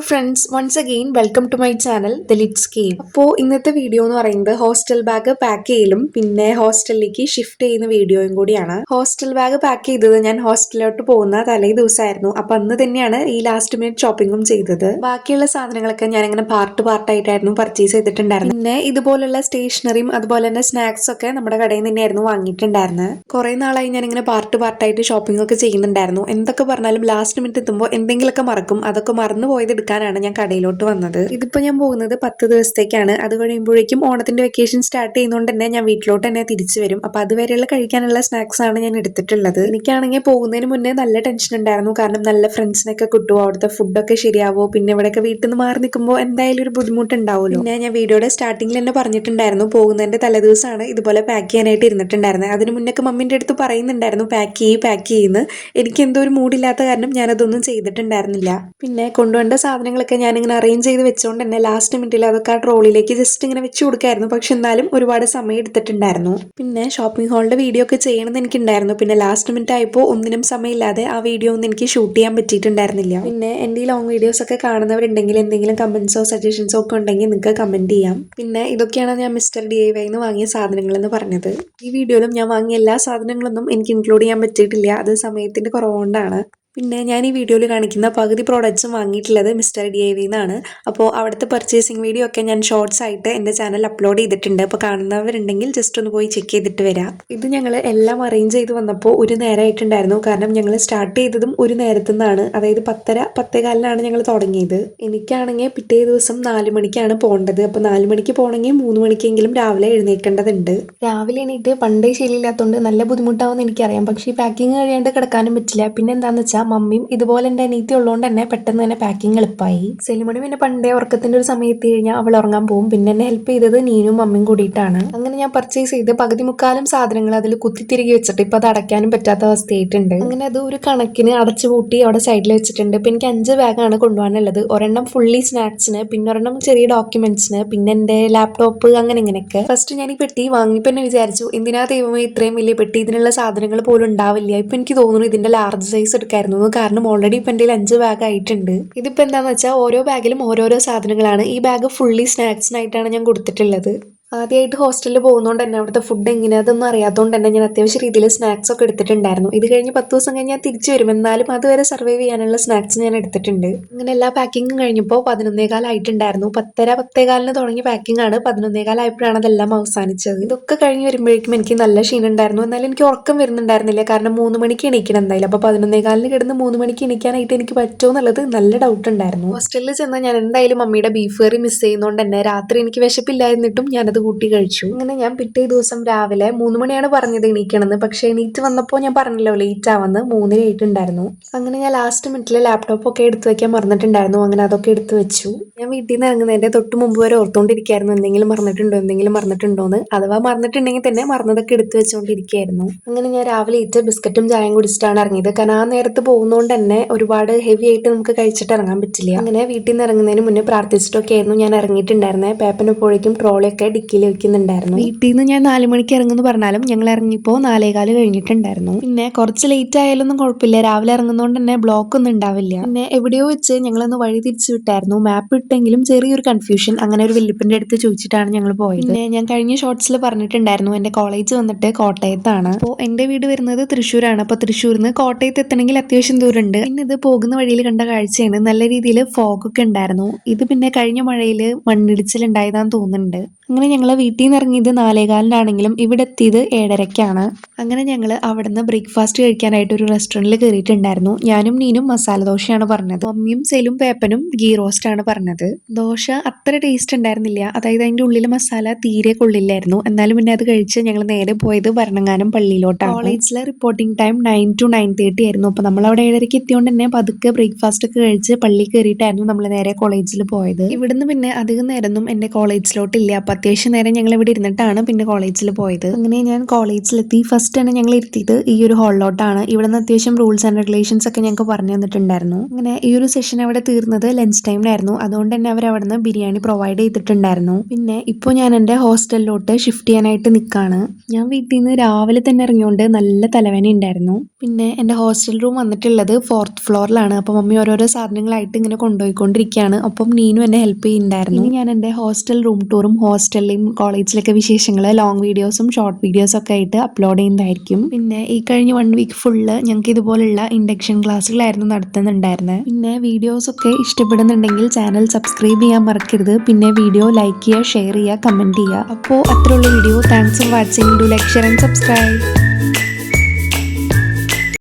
Friends, once again welcome to my channel the Lits Cave. അപ്പോൾ ഇന്നത്തെ video എന്ന് പറയുന്നത് ഹോസ്റ്റൽ ബാഗ് പാക്ക് ചെയ്യലും പിന്നെ ഹോസ്റ്റലിലേക്ക് ഷിഫ്റ്റ് ചെയ്യുന്ന വീഡിയോയും കൂടിയാണ്. ഹോസ്റ്റൽ ബാഗ് പാക്ക് ചെയ്തത് ഞാൻ ഹോസ്റ്റലിലോട്ട് പോകുന്ന തലേ ദിവസമായിരുന്നു. അപ്പൊ അന്ന് തന്നെയാണ് ഈ ലാസ്റ്റ് മിനിറ്റ് ഷോപ്പിംഗും ചെയ്തത്. ബാക്കിയുള്ള സാധനങ്ങളൊക്കെ ഞാൻ ഇങ്ങനെ പാർട്ടായിട്ടായിരുന്നു പർച്ചേസ് ചെയ്തിട്ടുണ്ടായിരുന്നു. പിന്നെ ഇതുപോലുള്ള സ്റ്റേഷനറിയും അതുപോലെ തന്നെ സ്നാക്സ് ഒക്കെ നമ്മുടെ കടയിൽ നിന്ന് തന്നെയായിരുന്നു വാങ്ങിയിട്ടുണ്ടായിരുന്നത്. കുറെ നാളായി ഞാൻ ഇങ്ങനെ പാർട്ടായിട്ട് ഷോപ്പിംഗ് ഒക്കെ ചെയ്യുന്നുണ്ടായിരുന്നു. എന്തൊക്കെ പറഞ്ഞാലും ലാസ്റ്റ് മിനിറ്റ് എത്തുമ്പോൾ എന്തെങ്കിലുമൊക്കെ മറക്കും. അതൊക്കെ മറന്നു പോയത് എടുക്കാനാണ് ഞാൻ കടയിലോട്ട് വന്നത്. ഇതിപ്പോ ഞാൻ പോകുന്നത് 10 ദിവസത്തേക്കാണ്. അത് കഴിയുമ്പോഴേക്കും ഓണത്തിന്റെ വെക്കേഷൻ സ്റ്റാർട്ട് ചെയ്യുന്നതുകൊണ്ട് തന്നെ ഞാൻ വീട്ടിലോട്ട് തന്നെ തിരിച്ചു വരും. അപ്പൊ അതുവരെയുള്ള കഴിക്കാനുള്ള സ്നാക്സ് ആണ് ഞാൻ എടുത്തിട്ടുള്ളത്. എനിക്കാണെങ്കിൽ പോകുന്നതിന് മുന്നേ നല്ല ടെൻഷൻ ഉണ്ടായിരുന്നു. കാരണം നല്ല ഫ്രണ്ട്സിനൊക്കെ കിട്ടുമോ, അവിടുത്തെ ഫുഡൊക്കെ ശരിയാവോ, പിന്നെ ഇവിടെയൊക്കെ വീട്ടിൽ നിന്ന് മാറി നിൽക്കുമ്പോൾ എന്തായാലും ഒരു ബുദ്ധിമുട്ടുണ്ടാവുമല്ലോ. പിന്നെ ഞാൻ വീഡിയോയുടെ സ്റ്റാർട്ടിങ്ങിൽ തന്നെ പറഞ്ഞിട്ടുണ്ടായിരുന്നു, പോകുന്നതിന്റെ തലേദിവസമാണ് ഇതുപോലെ പാക്ക് ചെയ്യാനായിട്ട് ഇരുന്നിട്ടുണ്ടായിരുന്നത്. അതിന് മുന്നൊക്കെ മമ്മിന്റെ അടുത്ത് പറയുന്നുണ്ടായിരുന്നു പാക്ക് ചെയ്യുന്നു. എനിക്ക് എന്തോ ഒരു മൂഡില്ലാത്ത കാരണം ഞാനതൊന്നും ചെയ്തിട്ടുണ്ടായിരുന്നില്ല. പിന്നെ കൊണ്ടുവന്ന സാധനങ്ങളൊക്കെ ഞാനിങ്ങനെ അറേഞ്ച് ചെയ്ത് വെച്ചുകൊണ്ട് തന്നെ ലാസ്റ്റ് മിനിറ്റിൽ അതൊക്കെ ആ ട്രോളിയിലേക്ക് ജസ്റ്റ് ഇങ്ങനെ വെച്ച് കൊടുക്കായിരുന്നു. പക്ഷെ എന്നാലും ഒരുപാട് സമയം എടുത്തിട്ടുണ്ടായിരുന്നു. പിന്നെ ഷോപ്പിംഗ് ഹാളിന്റെ വീഡിയോ ഒക്കെ ചെയ്യണമെന്ന് എനിക്കുണ്ടായിരുന്നു. പിന്നെ ലാസ്റ്റ് മിനിറ്റ് ആയപ്പോൾ ഒന്നിനും സമയമില്ലാതെ ആ വീഡിയോ ഒന്നും എനിക്ക് ഷൂട്ട് ചെയ്യാൻ പറ്റിയിട്ടുണ്ടായിരുന്നില്ല. പിന്നെ എൻ്റെ ഈ ലോങ് വീഡിയോസ് ഒക്കെ കാണുന്നവരുണ്ടെങ്കിൽ എന്തെങ്കിലും കമന്റ്സോ സജഷൻസോ ഒക്കെ ഉണ്ടെങ്കിൽ നിങ്ങൾക്ക് കമന്റ് ചെയ്യാം. പിന്നെ ഇതൊക്കെയാണ് ഞാൻ മിസ്റ്റർ DIY വാങ്ങിയ സാധനങ്ങൾ എന്ന് പറഞ്ഞത്. ഈ വീഡിയോയിലും ഞാൻ വാങ്ങിയ എല്ലാ സാധനങ്ങളൊന്നും എനിക്ക് ഇൻക്ലൂഡ് ചെയ്യാൻ പറ്റിയിട്ടില്ല. അത് സമയത്തിന്റെ കുറവുകൊണ്ടാണ്. പിന്നെ ഞാൻ ഈ വീഡിയോയിൽ കാണിക്കുന്ന പകുതി പ്രോഡക്ട്സും വാങ്ങിയിട്ടുള്ളത് മിസ്റ്റർ DIY എന്നാണ്. അപ്പോൾ അവിടുത്തെ പർച്ചേസിങ് വീഡിയോ ഒക്കെ ഞാൻ ഷോർട്സ് ആയിട്ട് എൻ്റെ ചാനൽ അപ്ലോഡ് ചെയ്തിട്ടുണ്ട്. അപ്പോൾ കാണുന്നവരുണ്ടെങ്കിൽ ജസ്റ്റ് ഒന്ന് പോയി ചെക്ക് ചെയ്തിട്ട് വരാം. ഇത് ഞങ്ങൾ എല്ലാം അറേഞ്ച് ചെയ്ത് വന്നപ്പോൾ ഒരു നേരമായിട്ടുണ്ടായിരുന്നു. കാരണം ഞങ്ങൾ സ്റ്റാർട്ട് ചെയ്തതും ഒരു നേരത്തു നിന്നാണ്. അതായത് 10:15 ഞങ്ങൾ തുടങ്ങിയത്. എനിക്കാണെങ്കിൽ പിറ്റേ ദിവസം 4 മണിക്കാണ് പോകേണ്ടത്. അപ്പോൾ 4 മണിക്ക് പോകണമെങ്കിൽ 3 മണിക്കെങ്കിലും രാവിലെ എഴുന്നേൽക്കേണ്ടതുണ്ട്. രാവിലെ എണീറ്റ് പണ്ടേ ശീലമില്ലാത്തതുകൊണ്ട് നല്ല ബുദ്ധിമുട്ടാവുമെന്ന് എനിക്കറിയാം. പക്ഷേ ഈ പാക്കിങ് കഴിയാണ്ട് കിടക്കാനും പറ്റില്ല. പിന്നെ എന്താണെന്ന് വെച്ചാൽ മമ്മിയും ഇതുപോലെ എൻ്റെ അനീത്തി ഉള്ളതുകൊണ്ട് തന്നെ പെട്ടെന്ന് തന്നെ പാക്കിങ് എളുപ്പമായി. സെലിമണി പിന്നെ പണ്ടേ ഉറക്കത്തിന്റെ ഒരു സമയത്ത് കഴിഞ്ഞാൽ അവൾ ഉറങ്ങാൻ പോകും. പിന്നെ എന്നെ ഹെൽപ്പ് ചെയ്തത് നീനും മമ്മിയും കൂടിയിട്ടാണ്. അങ്ങനെ ഞാൻ പർച്ചേസ് ചെയ്ത് പകുതി മുക്കാലും സാധനങ്ങൾ അതിൽ കുത്തിത്തിരികെ വെച്ചിട്ട് ഇപ്പൊ അത് അടയ്ക്കാനും പറ്റാത്ത അവസ്ഥയായിട്ടുണ്ട്. അങ്ങനെ അത് ഒരു കണക്കിന് അടച്ചു പൂട്ടി അവിടെ സൈഡിൽ വെച്ചിട്ടുണ്ട്. ഇപ്പൊ എനിക്ക് 5 ബാഗാണ് കൊണ്ടുപോകാനുള്ളത്. ഒരെണ്ണം ഫുള്ളി സ്നാക്സിന്, പിന്നെ ഒരെണ്ണം ചെറിയ ഡോക്യുമെന്റ്സിന്, പിന്നെ എൻ്റെ ലാപ്ടോപ്പ്, അങ്ങനെ ഇങ്ങനെയൊക്കെ. ഫസ്റ്റ് ഞാൻ ഈ പെട്ടി വാങ്ങിയപ്പോൾ തന്നെ വിചാരിച്ചു, എന്തിനാ ദൈവമേ ഇത്രയും വലിയ പെട്ടി, ഇതിനുള്ള സാധനങ്ങൾ പോലും ഉണ്ടാവില്ല. ഇപ്പൊ എനിക്ക് തോന്നുന്നു ഇതിന്റെ ലാർജ് സൈസ് എടുക്കായിരുന്നു. കാരണം ഓൾറെഡി ഇപ്പം എൻ്റെ 5 ബാഗ് ആയിട്ടുണ്ട്. ഇതിപ്പോൾ എന്താണെന്ന് വെച്ചാൽ ഓരോ ബാഗിലും ഓരോരോ സാധനങ്ങളാണ്. ഈ ബാഗ് ഫുള്ളി സ്നാക്സിനായിട്ടാണ് ഞാൻ കൊടുത്തിട്ടുള്ളത്. ആദ്യമായിട്ട് ഹോസ്റ്റലിൽ പോകുന്നതുകൊണ്ട് തന്നെ അവിടുത്തെ ഫുഡ് എങ്ങനെയാ അതൊന്നും അറിയാത്തതുകൊണ്ട് തന്നെ ഞാൻ അത്യാവശ്യം രീതിയിൽ സ്നാക്സ് ഒക്കെ എടുത്തിട്ടുണ്ടായിരുന്നു. ഇത് കഴിഞ്ഞ് 10 ദിവസം കഴിഞ്ഞ് ഞാൻ തിരിച്ചു വരും. എന്നാലും അതുവരെ സർവൈവ് ചെയ്യാനുള്ള സ്നാക്സ് ഞാൻ എടുത്തിട്ടുണ്ട്. അങ്ങനെ എല്ലാ പാക്കിങ്ങും കഴിഞ്ഞപ്പോൾ 11:15 ആയിട്ടുണ്ടായിരുന്നു. 10:15 തുടങ്ങിയ പാക്കിംഗ് ആണ്. 11:15 ആയപ്പോഴാണ് അതെല്ലാം അവസാനിച്ചത്. ഇതൊക്കെ കഴിഞ്ഞ് വരുമ്പോഴേക്കും എനിക്ക് നല്ല ക്ഷീണം ഉണ്ടായിരുന്നു. എന്നാലും എനിക്ക് ഉറക്കം വരുന്നുണ്ടായിരുന്നില്ല. കാരണം 3 മണിക്ക് എണീക്കണം എന്തായാലും. അപ്പോൾ 11:15 കിടന്ന് 3 മണിക്ക് എണീക്കാനായിട്ട് എനിക്ക് പറ്റുമോ എന്നുള്ളത് നല്ല ഡൗട്ട് ഉണ്ടായിരുന്നു. ഹോസ്റ്റലിൽ ചെന്നാൽ ഞാൻ എന്തായാലും മമ്മിയുടെ ബീഫ് കറി മിസ് ചെയ്യുന്നതുകൊണ്ട് തന്നെ രാത്രി എനിക്ക് വിശപ്പില്ലായിരുന്നിട്ടും ഞാനത് കൂട്ടി കഴിച്ചു. അങ്ങനെ ഞാൻ പിറ്റേ ദിവസം രാവിലെ 3 മണിയാണ് പറഞ്ഞത് എണീക്കണമെന്ന്. പക്ഷെ എണീറ്റ് വന്നപ്പോൾ ഞാൻ പറഞ്ഞല്ലോ ലേറ്റ് ആവുന്ന 3 ആയിട്ടുണ്ടായിരുന്നു. അങ്ങനെ ഞാൻ ലാസ്റ്റ് മിനിറ്റിൽ ലാപ്ടോപ്പ് ഒക്കെ എടുത്തു വെക്കാൻ മറന്നിട്ടുണ്ടായിരുന്നു. അങ്ങനെ അതൊക്കെ എടുത്തു വെച്ചു. ഞാൻ വീട്ടിൽ നിന്ന് ഇറങ്ങുന്നതിന്റെ തൊട്ട് മുമ്പ് വരെ ഓർത്തുകൊണ്ടിരിക്കുകയായിരുന്നു എന്തെങ്കിലും മറന്നിട്ടുണ്ടോ എന്ന്. അഥവാ മറന്നിട്ടുണ്ടെങ്കിൽ തന്നെ മറന്നതൊക്കെ എടുത്തു വെച്ചുകൊണ്ടിരിക്കുകയായിരുന്നു. അങ്ങനെ ഞാൻ രാവിലെ ഇട്ട് ബിസ്ക്കറ്റും ചായയും കുടിച്ചിട്ടാണ് ഇറങ്ങിയത്. കാരണം ആ നേരത്ത് പോകുന്നതുകൊണ്ട് തന്നെ ഒരുപാട് ഹെവി ആയിട്ട് നമുക്ക് കഴിച്ചിട്ട് ഇറങ്ങാൻ പറ്റില്ല. അങ്ങനെ വീട്ടിൽ നിന്ന് ഇറങ്ങുന്നതിന് മുന്നേ പ്രാർത്ഥിച്ചിട്ടൊക്കെ ആയിരുന്നു ഞാൻ ഇറങ്ങിയിട്ടുണ്ടായിരുന്നത്. പേപ്പനപ്പോഴേക്കും ട്രോളിയൊക്കെ ഡിക്കിയിൽ വെക്കുന്നുണ്ടായിരുന്നു. വീട്ടിൽ നിന്ന് ഞാൻ 4 മണിക്ക് ഇറങ്ങുന്നു പറഞ്ഞാലും ഞങ്ങൾ ഇറങ്ങിയപ്പോൾ 4:15 കഴിഞ്ഞിട്ടുണ്ടായിരുന്നു. പിന്നെ കുറച്ച് ലേറ്റ് ആയാലൊന്നും കുഴപ്പമില്ല. രാവിലെ ഇറങ്ങുന്നതുകൊണ്ട് തന്നെ ബ്ലോക്ക് ഒന്നും ഉണ്ടാവില്ല. പിന്നെ എവിടെയോ വെച്ച് ഞങ്ങളൊന്ന് വഴി തിരിച്ചു വിട്ടായിരുന്നു. മാപ്പ് ഇട്ടെങ്കിലും ചെറിയൊരു കൺഫ്യൂഷൻ. അങ്ങനെ ഒരു വല്യപ്പന്റെ അടുത്ത് ചോദിച്ചിട്ടാണ് ഞങ്ങൾ പോയത്. പിന്നെ ഞാൻ കഴിഞ്ഞ ഷോർട്സിൽ പറഞ്ഞിട്ടുണ്ടായിരുന്നു എന്റെ കോളേജ് വന്നിട്ട് കോട്ടയത്താണ്. അപ്പോൾ എന്റെ വീട് വരുന്നത് തൃശ്ശൂരാണ്. അപ്പൊ തൃശ്ശൂരിൽ നിന്ന് കോട്ടയത്ത് എത്തണമെങ്കിൽ അത്യാവശ്യം ദൂരമുണ്ട്. പിന്നെ ഇത് പോകുന്ന വഴിയിൽ കണ്ട കാഴ്ചയാണ്. നല്ല രീതിയിൽ ഫോഗ് ഒക്കെ ഉണ്ടായിരുന്നു. ഇത് പിന്നെ കഴിഞ്ഞ മഴയിൽ മണ്ണിടിച്ചിൽ ഉണ്ടായതാന്ന് തോന്നുന്നുണ്ട്. അങ്ങനെ ഞങ്ങൾ വീട്ടിൽ നിന്ന് ഇറങ്ങിയത് 4:15 ഇവിടെ എത്തിയത് 7:30. അങ്ങനെ ഞങ്ങൾ അവിടുന്ന് ബ്രേക്ക്ഫാസ്റ്റ് കഴിക്കാനായിട്ട് ഒരു റെസ്റ്റോറൻറ്റിൽ കയറിയിട്ടുണ്ടായിരുന്നു. ഞാനും നീനും മസാല ദോശയാണ് പറഞ്ഞത്. മമ്മിയും സെലും പേപ്പനും ഗീ റോസ്റ്റ് ആണ് പറഞ്ഞത്. ദോശ അത്ര ടേസ്റ്റ് ഉണ്ടായിരുന്നില്ല. അതായത് അതിന്റെ ഉള്ളിൽ മസാല തീരെ കൊള്ളില്ലായിരുന്നു. എന്നാലും പിന്നെ അത് കഴിച്ച് ഞങ്ങൾ നേരെ പോയത് ഭരണങ്ങാനം പള്ളിയിലോട്ടാണ്. കോളേജിലെ റിപ്പോർട്ടിംഗ് ടൈം 9 to 9:30 ആയിരുന്നു. അപ്പോൾ നമ്മൾ അവിടെ 7:30 എത്തിയോണ്ട് തന്നെ പതുക്കെ ബ്രേക്ക്ഫാസ്റ്റ് ഒക്കെ കഴിച്ച് പള്ളി കയറിയിട്ടായിരുന്നു നമ്മൾ നേരെ കോളേജിൽ പോയത്. ഇവിടുന്ന് പിന്നെ അധികം നേരമൊന്നും എൻ്റെ കോളേജിലോട്ടില്ല. അപ്പം അത്യാവശ്യം നേരം ഞങ്ങൾ ഇവിടെ ഇരുന്നിട്ടാണ് പിന്നെ കോളേജിൽ പോയത്. അങ്ങനെ ഞാൻ കോളേജിലെത്തി. ഫസ്റ്റ് തന്നെ ഞങ്ങൾ ഇരുത്തിയത് ഈ ഒരു ഹാളിലോട്ടാണ്. ഇവിടെ നിന്ന് അത്യാവശ്യം റൂൾസ് ആൻഡ് റെഗുലേഷൻസ് ഒക്കെ ഞങ്ങൾക്ക് പറഞ്ഞു തന്നിട്ടുണ്ടായിരുന്നു. അങ്ങനെ ഈ ഒരു സെഷൻ അവിടെ തീർന്നത് ലഞ്ച് ടൈമിലായിരുന്നു. അതുകൊണ്ട് തന്നെ അവർ അവിടെ നിന്ന് ബിരിയാണി പ്രൊവൈഡ് ചെയ്തിട്ടുണ്ടായിരുന്നു. പിന്നെ ഇപ്പോൾ ഞാൻ എൻ്റെ ഹോസ്റ്റലിലോട്ട് ഷിഫ്റ്റ് ചെയ്യാനായിട്ട് നിൽക്കുകയാണ്. ഞാൻ വീട്ടിൽ നിന്ന് രാവിലെ തന്നെ ഇറങ്ങിയോണ്ട് നല്ല തലവേദന ഉണ്ടായിരുന്നു. പിന്നെ എൻ്റെ ഹോസ്റ്റൽ റൂം വന്നിട്ടുള്ളത് 4th ഫ്ലോറിലാണ്. അപ്പോൾ മമ്മി ഓരോരോ സാധനങ്ങളായിട്ട് ഇങ്ങനെ കൊണ്ടുപോയിക്കൊണ്ടിരിക്കുകയാണ്. ഒപ്പം നീനും എന്നെ ഹെൽപ്പ് ചെയ്യുന്നുണ്ടായിരുന്നു. ഇനി ഞാൻ എൻ്റെ ഹോസ്റ്റൽ റൂം ടൂറും ഹോസ്റ്റലിലെയും കോളേജിലൊക്കെ വിശേഷങ്ങൾ ലോങ് വീഡിയോസും ഷോർട്ട് വീഡിയോസും ഒക്കെ ആയിട്ട് അപ്ലോഡ് ചെയ്യുന്നതായിരിക്കും. പിന്നെ ഈ കഴിഞ്ഞ 1 വീക്ക് ഫുള്ള് ഞങ്ങൾക്ക് ഇതുപോലുള്ള ഇൻഡക്ഷൻ ക്ലാസ്സുകളായിരുന്നു നടത്തുന്നുണ്ടായിരുന്നത്. പിന്നെ വീഡിയോസൊക്കെ ഇഷ്ടപ്പെടുന്നുണ്ടെങ്കിൽ ചാനൽ സബ്സ്ക്രൈബ് ചെയ്യാൻ മറക്കരുത്. പിന്നെ വീഡിയോ ലൈക്ക് ചെയ്യുക, ഷെയർ ചെയ്യുക, കമൻറ്റ് ചെയ്യുക. അപ്പോൾ അത്രയുള്ള video. Thanks for watching. Do like, share and subscribe.